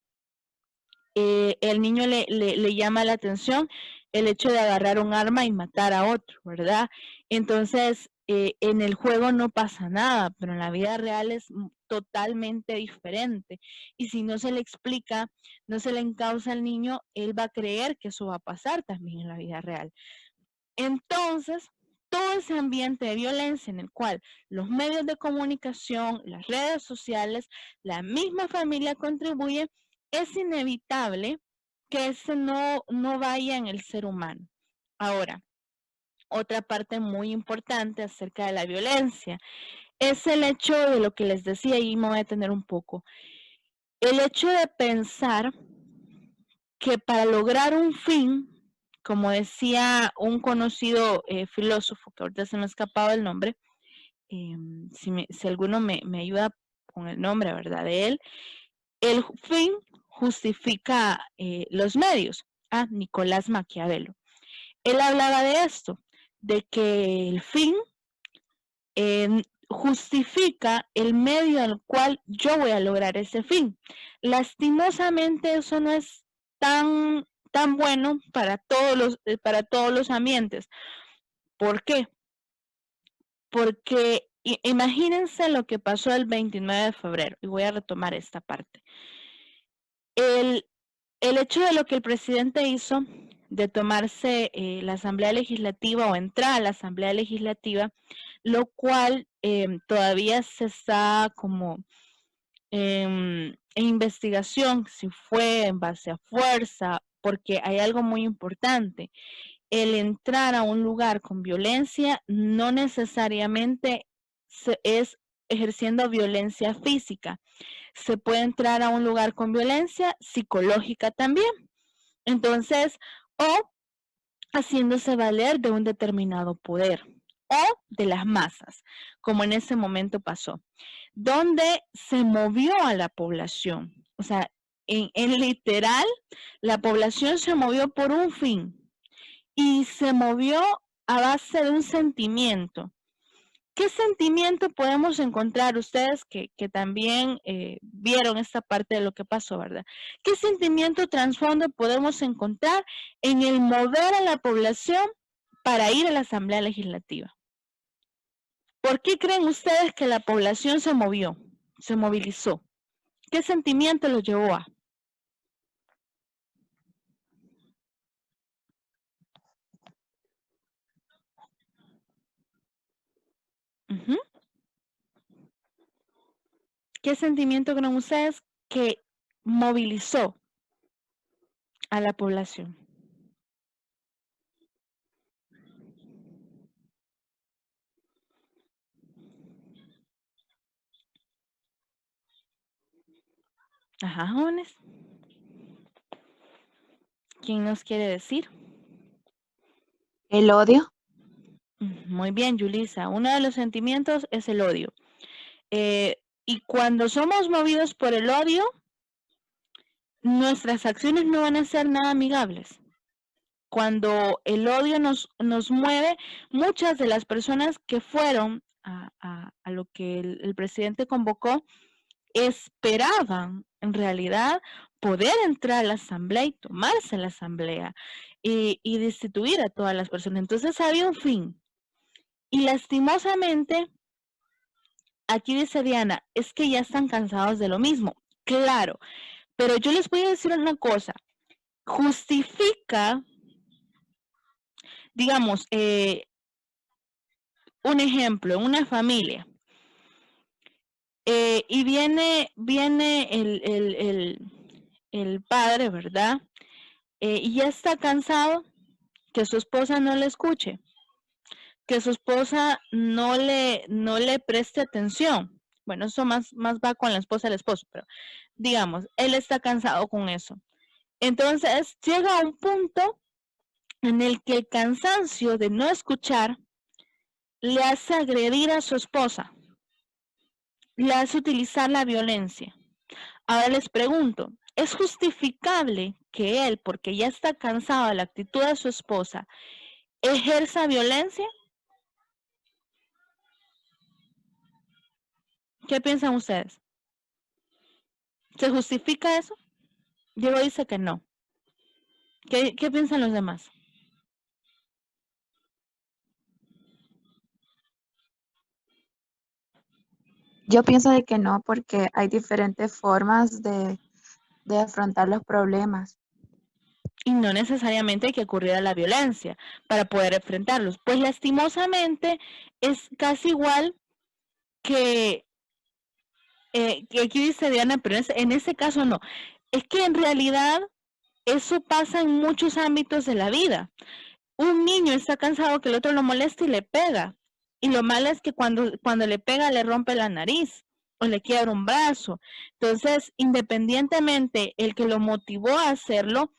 el niño le llama la atención el hecho de agarrar un arma y matar a otro, ¿verdad? Entonces, en el juego no pasa nada, pero en la vida real es totalmente diferente. Y si no se le explica, no se le encausa al niño, él va a creer que eso va a pasar también en la vida real. Entonces, todo ese ambiente de violencia en el cual los medios de comunicación, las redes sociales, la misma familia contribuyen, es inevitable que ese no vaya en el ser humano. Ahora, otra parte muy importante acerca de la violencia es el hecho de lo que les decía, y me voy a detener un poco. El hecho de pensar que para lograr un fin, como decía un conocido filósofo, que ahorita se me ha escapado el nombre, si alguno me ayuda con el nombre, ¿verdad? De él, el fin justifica los medios. Nicolás Maquiavelo. Él hablaba de esto, de que el fin justifica el medio al cual yo voy a lograr ese fin. Lastimosamente eso no es tan bueno para todos los ambientes. ¿Por qué? Porque imagínense lo que pasó el 29 de febrero, y voy a retomar esta parte. El hecho de lo que el presidente hizo de tomarse la Asamblea Legislativa o entrar a la Asamblea Legislativa, lo cual todavía se está como en investigación si fue en base a fuerza, porque hay algo muy importante. El entrar a un lugar con violencia no necesariamente es ejerciendo violencia física. Se puede entrar a un lugar con violencia psicológica también. Entonces, o haciéndose valer de un determinado poder o de las masas, como en ese momento pasó, donde se movió a la población. O sea, en literal, la población se movió por un fin y se movió a base de un sentimiento. ¿Qué sentimiento podemos encontrar ustedes que también vieron esta parte de lo que pasó, verdad? ¿Qué sentimiento trasfondo podemos encontrar en el mover a la población para ir a la Asamblea Legislativa? ¿Por qué creen ustedes que la población se movió, se movilizó? ¿Qué sentimiento los llevó a? Uh-huh. ¿Qué sentimiento creen ustedes que movilizó a la población? Ajá, jóvenes. ¿Quién nos quiere decir? El odio. Muy bien, Yulisa. Uno de los sentimientos es el odio. Y cuando somos movidos por el odio, nuestras acciones no van a ser nada amigables. Cuando el odio nos mueve, muchas de las personas que fueron a lo que el presidente convocó, esperaban en realidad poder entrar a la asamblea y tomarse la asamblea y destituir a todas las personas. Entonces había un fin. Y lastimosamente, aquí dice Diana, es que ya están cansados de lo mismo. Claro, pero yo les voy a decir una cosa. Justifica, digamos, un ejemplo, una familia. Y viene el padre, ¿verdad? Y ya está cansado que su esposa no le escuche, que su esposa no le preste atención. Bueno, eso más va con la esposa del esposo, pero digamos, él está cansado con eso. Entonces llega a un punto en el que el cansancio de no escuchar le hace agredir a su esposa, le hace utilizar la violencia. Ahora les pregunto, ¿es justificable que él, porque ya está cansado de la actitud de su esposa, ejerza violencia? ¿Qué piensan ustedes? ¿Se justifica eso? Diego dice que no. ¿Qué piensan los demás? Yo pienso de que no, porque hay diferentes formas de afrontar los problemas. Y no necesariamente hay que ocurrir a la violencia para poder enfrentarlos. Pues lastimosamente es casi igual que aquí dice Diana, pero en ese caso no. Es que en realidad eso pasa en muchos ámbitos de la vida. Un niño está cansado que el otro lo moleste y le pega. Y lo malo es que cuando le pega le rompe la nariz o le quiebra un brazo. Entonces, independientemente el que lo motivó a hacerlo,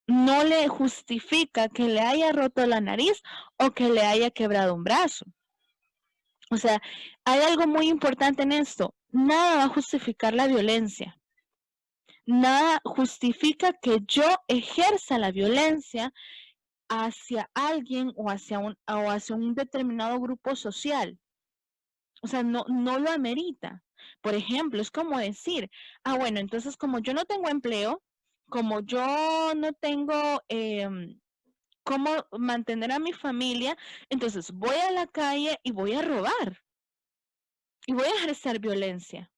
no le justifica que le haya roto la nariz o que le haya quebrado un brazo. O sea, hay algo muy importante en esto. Nada va a justificar la violencia. Nada justifica que yo ejerza la violencia hacia alguien o hacia un determinado grupo social. O sea, no lo amerita. Por ejemplo, es como decir, bueno, entonces como yo no tengo empleo, como yo no tengo cómo mantener a mi familia, entonces voy a la calle y voy a robar. Y voy a ejercer violencia.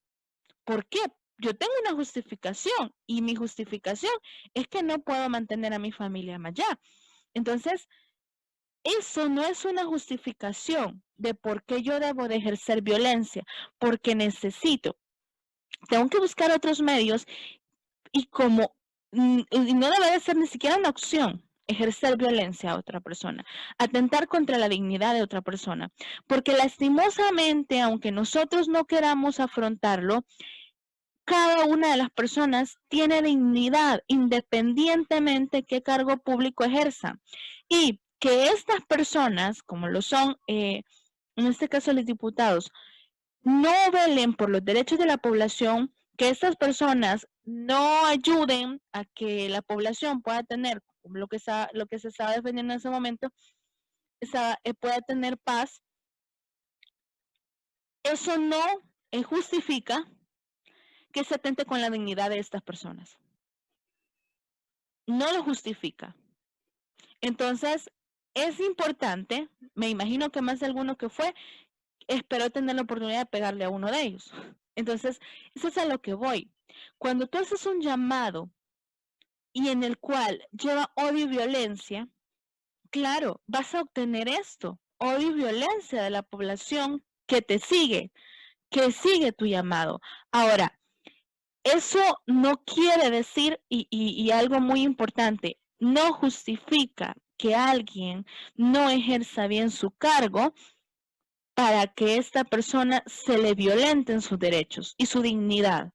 ¿Por qué? Yo tengo una justificación y mi justificación es que no puedo mantener a mi familia más allá. Entonces, eso no es una justificación de por qué yo debo de ejercer violencia, porque tengo que buscar otros medios y no debe de ser ni siquiera una opción ejercer violencia a otra persona, atentar contra la dignidad de otra persona, porque lastimosamente, aunque nosotros no queramos afrontarlo, cada una de las personas tiene dignidad independientemente qué cargo público ejerza. Y que estas personas, como lo son, en este caso los diputados, no velen por los derechos de la población, que estas personas no ayuden a que la población pueda tener lo que se estaba defendiendo en ese momento, pueda tener paz, eso no justifica que se atente con la dignidad de estas personas. No lo justifica. Entonces, es importante, me imagino que más de alguno que fue, esperó tener la oportunidad de pegarle a uno de ellos. Entonces, eso es a lo que voy. Cuando tú haces un llamado y en el cual lleva odio y violencia, claro, vas a obtener esto, odio y violencia de la población que te sigue, que sigue tu llamado. Ahora, eso no quiere decir, y algo muy importante, no justifica que alguien no ejerza bien su cargo para que esta persona se le violenten sus derechos y su dignidad.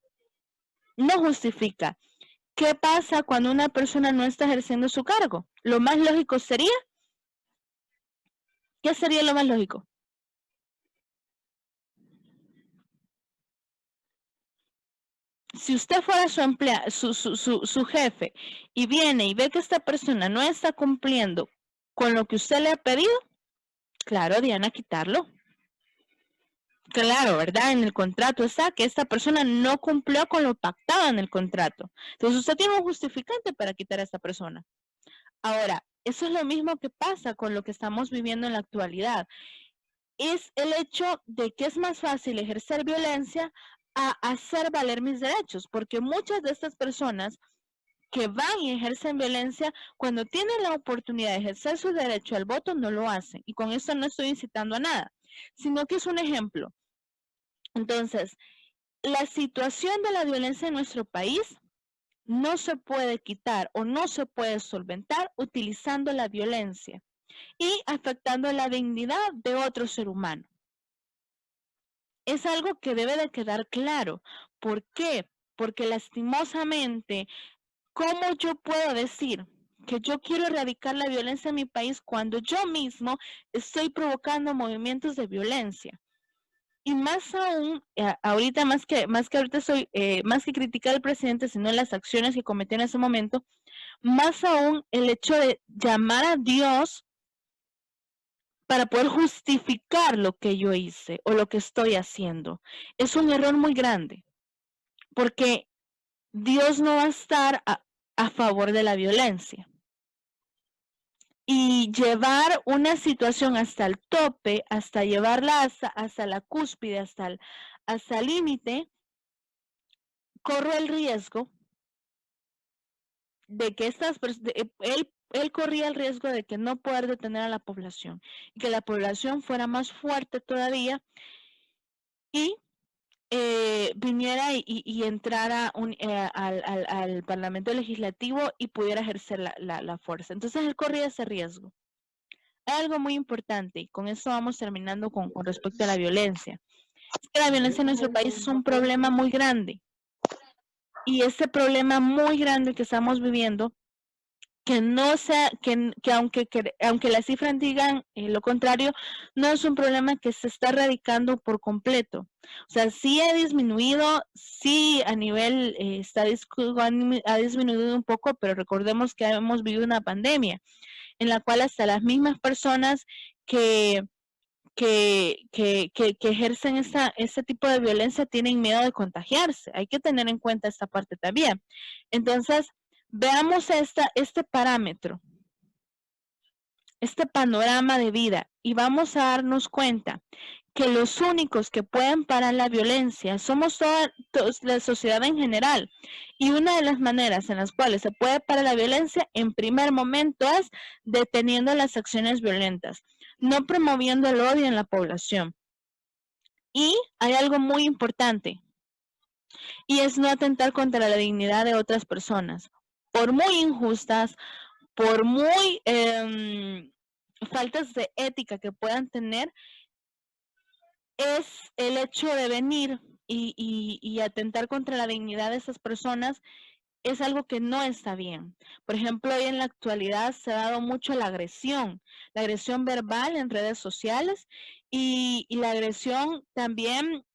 No justifica. ¿qué pasa cuando una persona no está ejerciendo su cargo? Lo más lógico sería, ¿qué sería lo más lógico? Si usted fuera su jefe y viene y ve que esta persona no está cumpliendo con lo que usted le ha pedido, claro, Diana, quitarlo. Claro, ¿verdad? En el contrato está que esta persona no cumplió con lo pactado en el contrato. Entonces usted tiene un justificante para quitar a esta persona. Ahora, eso es lo mismo que pasa con lo que estamos viviendo en la actualidad. Es el hecho de que es más fácil ejercer violencia a hacer valer mis derechos, porque muchas de estas personas que van y ejercen violencia, cuando tienen la oportunidad de ejercer su derecho al voto, no lo hacen. Y con esto no estoy incitando a nada, sino que es un ejemplo. Entonces, la situación de la violencia en nuestro país no se puede quitar o no se puede solventar utilizando la violencia y afectando la dignidad de otro ser humano. Es algo que debe de quedar claro. ¿Por qué? Porque lastimosamente, ¿cómo yo puedo decir que yo quiero erradicar la violencia en mi país cuando yo mismo estoy provocando movimientos de violencia? Y más aún, ahorita más que ahorita más que criticar al presidente, sino las acciones que cometió en ese momento, más aún el hecho de llamar a Dios para poder justificar lo que yo hice o lo que estoy haciendo. Es un error muy grande, porque Dios no va a estar a favor de la violencia. Y llevar una situación hasta el tope, hasta llevarla hasta la cúspide, hasta el límite, corro el riesgo de que él corría el riesgo de que no poder detener a la población y que la población fuera más fuerte todavía y viniera y entrara al Parlamento Legislativo y pudiera ejercer la fuerza. Entonces él corría ese riesgo. Hay algo muy importante y con eso vamos terminando con respecto a la violencia. Es que la violencia en nuestro país es un problema muy grande. Y ese problema muy grande que estamos viviendo, que no sea, que aunque las cifras digan lo contrario, no es un problema que se está erradicando por completo. O sea, sí ha disminuido, sí a nivel ha disminuido un poco, pero recordemos que hemos vivido una pandemia en la cual hasta las mismas personas que ejercen este tipo de violencia tienen miedo de contagiarse. Hay que tener en cuenta esta parte también. Entonces, veamos este parámetro, este panorama de vida y vamos a darnos cuenta que los únicos que pueden parar la violencia somos toda la sociedad en general. Y una de las maneras en las cuales se puede parar la violencia, en primer momento, es deteniendo las acciones violentas, no promoviendo el odio en la población. Y hay algo muy importante, y es no atentar contra la dignidad de otras personas, por muy injustas, por muy faltas de ética que puedan tener, es el hecho de venir y atentar contra la dignidad de esas personas es algo que no está bien. Por ejemplo, hoy en la actualidad se ha dado mucho la agresión verbal en redes sociales y la agresión también,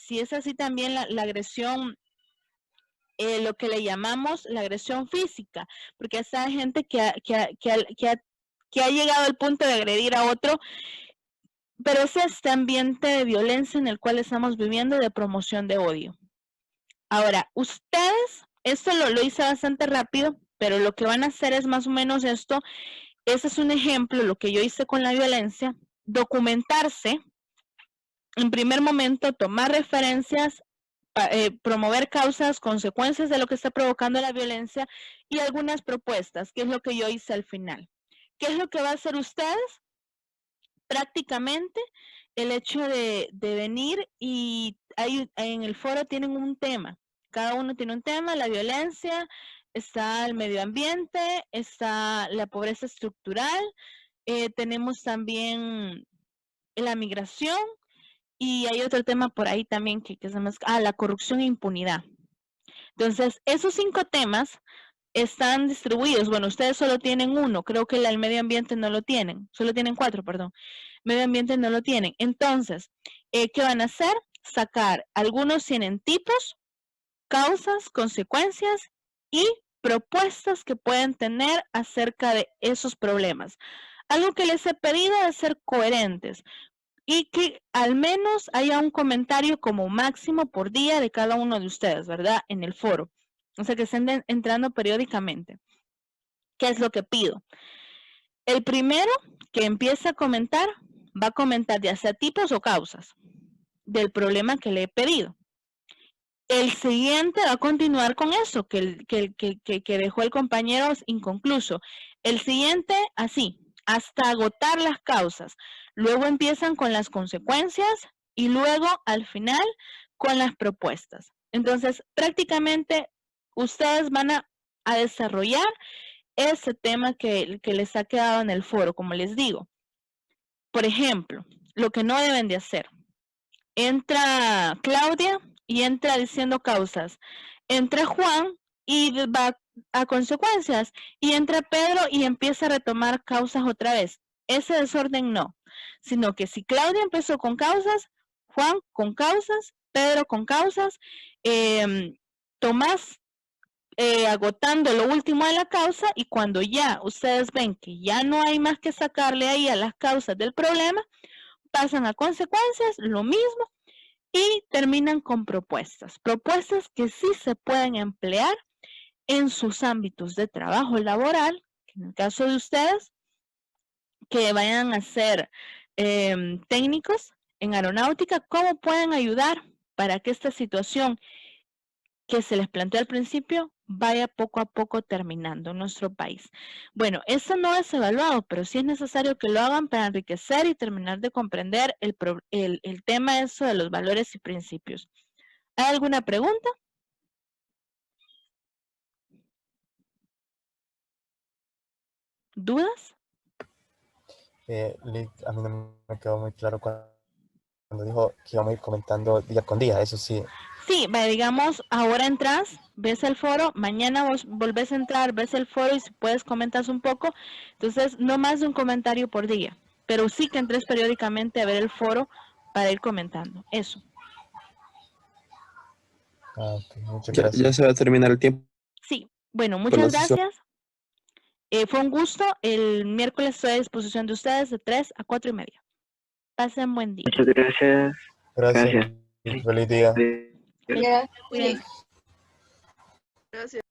si es así también la agresión, lo que le llamamos la agresión física, porque esa gente que ha llegado al punto de agredir a otro. Pero es este ambiente de violencia en el cual estamos viviendo, de promoción de odio. Ahora, ustedes, esto lo hice bastante rápido, pero lo que van a hacer es más o menos esto. Ese es un ejemplo, lo que yo hice con la violencia, documentarse, en primer momento, tomar referencias, promover causas, consecuencias de lo que está provocando la violencia y algunas propuestas, que es lo que yo hice al final. ¿Qué es lo que va a hacer ustedes? Prácticamente el hecho de venir y en el foro tienen un tema, cada uno tiene un tema, la violencia, está el medio ambiente, está la pobreza estructural, tenemos también la migración y hay otro tema por ahí también que se llama la corrupción e impunidad. Entonces, esos 5 temas están distribuidos. Bueno, ustedes solo tienen uno. Creo que el medio ambiente no lo tienen. Solo tienen 4, perdón. Medio ambiente no lo tienen. Entonces, ¿qué van a hacer? Sacar. Algunos tienen tipos, causas, consecuencias y propuestas que pueden tener acerca de esos problemas. Algo que les he pedido es ser coherentes y que al menos haya un comentario como máximo por día de cada uno de ustedes, ¿verdad? En el foro. O sea, que estén entrando periódicamente. ¿Qué es lo que pido? El primero que empiece a comentar, va a comentar ya sea tipos o causas del problema que le he pedido. El siguiente va a continuar con eso, que dejó el compañero inconcluso. El siguiente, así, hasta agotar las causas. Luego empiezan con las consecuencias y luego, al final, con las propuestas. Entonces, prácticamente, ustedes van a desarrollar ese tema que les ha quedado en el foro, como les digo. Por ejemplo, lo que no deben de hacer. Entra Claudia y entra diciendo causas. Entra Juan y va a consecuencias. Y entra Pedro y empieza a retomar causas otra vez. Ese desorden no. Sino que si Claudia empezó con causas, Juan con causas, Pedro con causas, Tomás agotando lo último de la causa, y cuando ya ustedes ven que ya no hay más que sacarle ahí a las causas del problema, pasan a consecuencias, lo mismo, y terminan con propuestas. Propuestas que sí se pueden emplear en sus ámbitos de trabajo laboral, en el caso de ustedes, que vayan a ser técnicos en aeronáutica, cómo pueden ayudar para que esta situación que se les planteó al principio vaya poco a poco terminando en nuestro país. Bueno, eso no es evaluado, pero sí es necesario que lo hagan para enriquecer y terminar de comprender el tema eso de los valores y principios. ¿Hay alguna pregunta? ¿Dudas? Lick, a mí no me quedó muy claro cuando dijo que íbamos a ir comentando día con día, eso sí. Sí, digamos, ahora entras, ves el foro, mañana vos volvés a entrar, ves el foro y si puedes comentas un poco. Entonces, no más de un comentario por día, pero sí que entres periódicamente a ver el foro para ir comentando. Eso. Okay, muchas Ya gracias. se va a terminar el tiempo. Sí, bueno, Con la muchas sesión. gracias. Fue un gusto. El miércoles estoy a disposición de ustedes de 3 a 4:30. Pasen buen día. Muchas gracias. Gracias. Feliz día. Cuídense. Gracias.